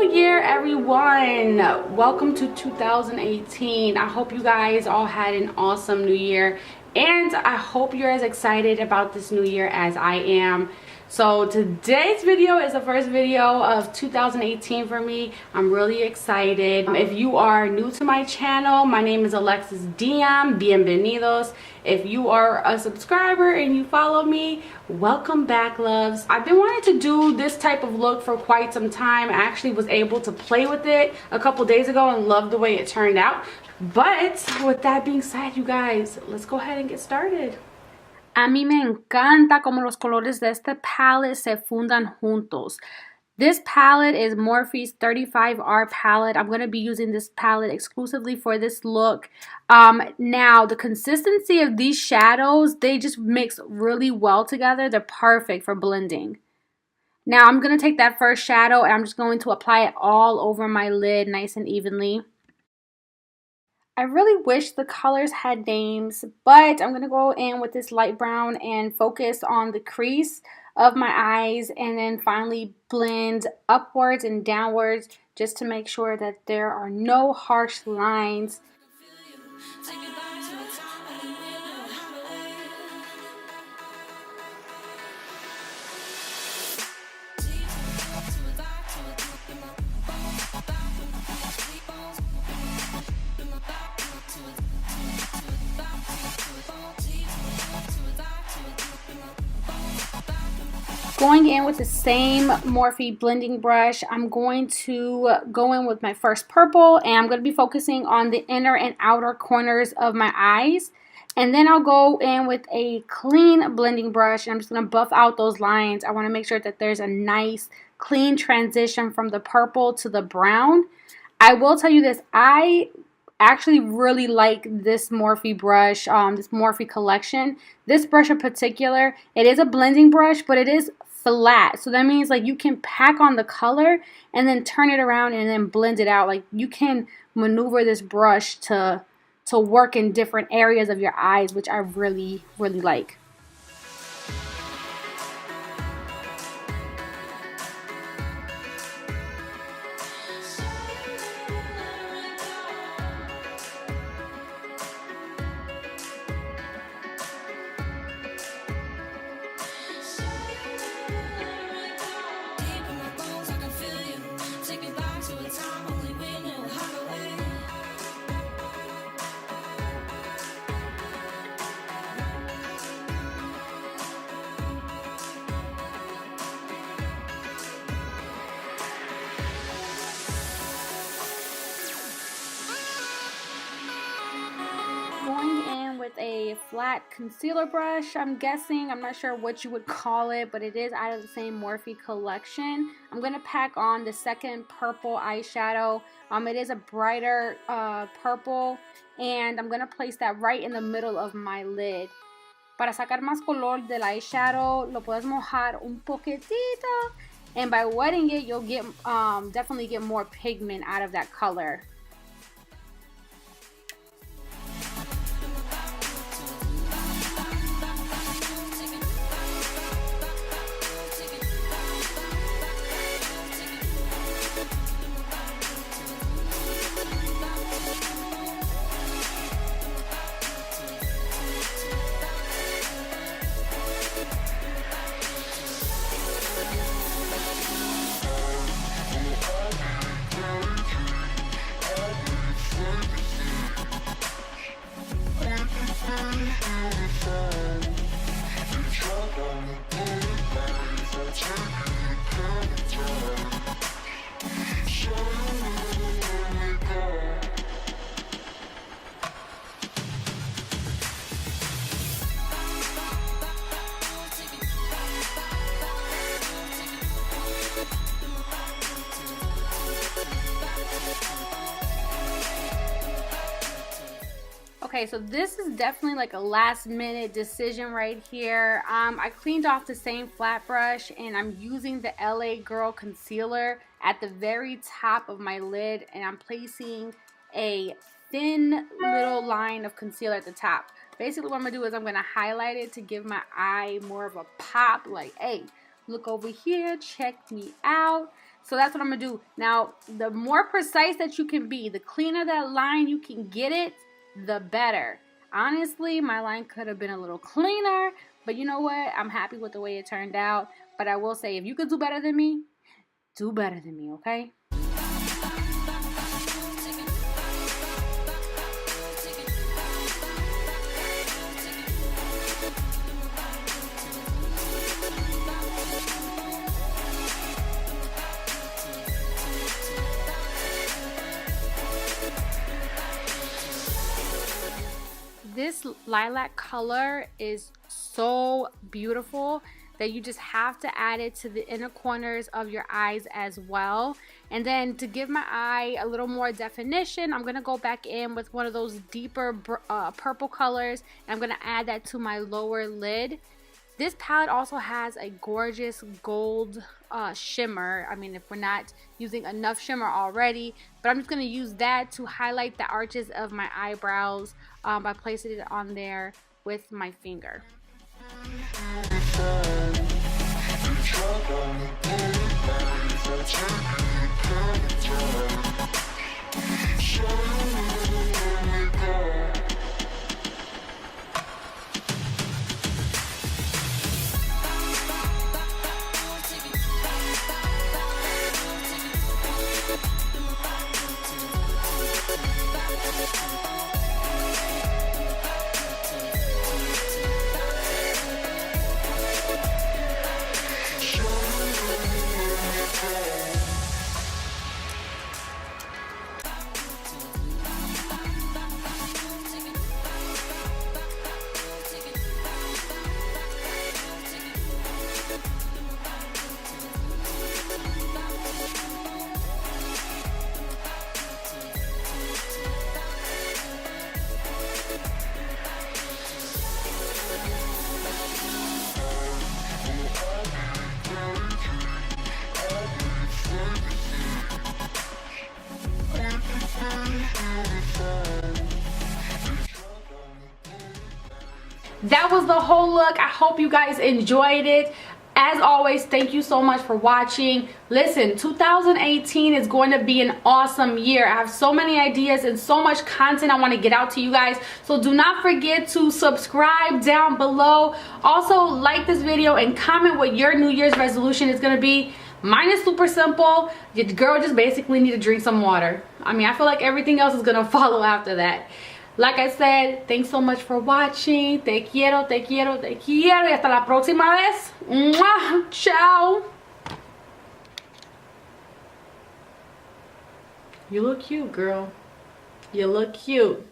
New Year, everyone. Welcome to 2018. I hope you guys all had an awesome new year, and I hope you're as excited about this new year as I am. So today's video is the first video of 2018 for me. I'm really excited. If you are new to my channel, my name is AlexissDDiaz. Bienvenidos. If you are a subscriber and you follow me, welcome back, loves. I've been wanting to do this type of look for quite some time. I actually was able to play with it a couple days ago and loved the way it turned out. But with that being said, you guys, let's go ahead and get started. A mí me encanta como los colores de este palette se fundan juntos. This palette is Morphe's 35R palette. I'm going to be using this palette exclusively for this look. Now, the consistency of these shadows, they just mix really well together. They're perfect for blending. Now, I'm going to take that first shadow and I'm just going to apply it all over my lid nice and evenly. I really wish the colors had names, but I'm going to go in with this light brown and focus on the crease of my eyes and then finally blend upwards and downwards just to make sure that there are no harsh lines. Going in with the same Morphe blending brush, I'm going to go in with my first purple and I'm going to be focusing on the inner and outer corners of my eyes. And then I'll go in with a clean blending brush and I'm just going to buff out those lines. I want to make sure that there's a nice clean transition from the purple to the brown. I will tell you this, I actually really like this Morphe brush, this Morphe collection. This brush in particular, it is a blending brush, but it is flat. So that means like you can pack on the color and then turn it around and then blend it out. Like you can maneuver this brush to work in different areas of your eyes, which I really, really like. Going in with a flat concealer brush, I'm guessing. I'm not sure what you would call it, but it is out of the same Morphe collection. I'm going to pack on the second purple eyeshadow. It is a brighter purple, and I'm going to place that right in the middle of my lid. Para sacar más color del eyeshadow, lo puedes mojar un poquitito, and by wetting it, you'll get definitely get more pigment out of that color. Okay, so this is definitely like a last minute decision right here. I cleaned off the same flat brush and I'm using the LA Girl concealer at the very top of my lid, and I'm placing a thin little line of concealer at the top. Basically what I'm gonna do is I'm gonna highlight it to give my eye more of a pop, like, hey, look over here, check me out. So that's what I'm going to do. Now, the more precise that you can be, the cleaner that line you can get it, the better. Honestly, my line could have been a little cleaner, but you know what? I'm happy with the way it turned out. But I will say, if you could do better than me, do better than me, okay? This lilac color is so beautiful that you just have to add it to the inner corners of your eyes as well. And then to give my eye a little more definition, I'm gonna go back in with one of those deeper purple colors, and I'm gonna add that to my lower lid. This palette also has a gorgeous gold shimmer. I mean, if we're not using enough shimmer already, but I'm just going to use that to highlight the arches of my eyebrows by placing it on there with my finger. That was the whole look. I hope you guys enjoyed it. As always, thank you so much for watching. Listen, 2018 is going to be an awesome year. I have so many ideas and so much content I want to get out to you guys. So do not forget to subscribe down below. Also, like this video and comment what your New Year's resolution is going to be. Mine is super simple. Your girl just basically need to drink some water. I mean, I feel like everything else is going to follow after that. Like I said, thanks so much for watching. Te quiero, te quiero, te quiero. Y hasta la próxima vez. ¡Mua! Ciao. You look cute, girl. You look cute.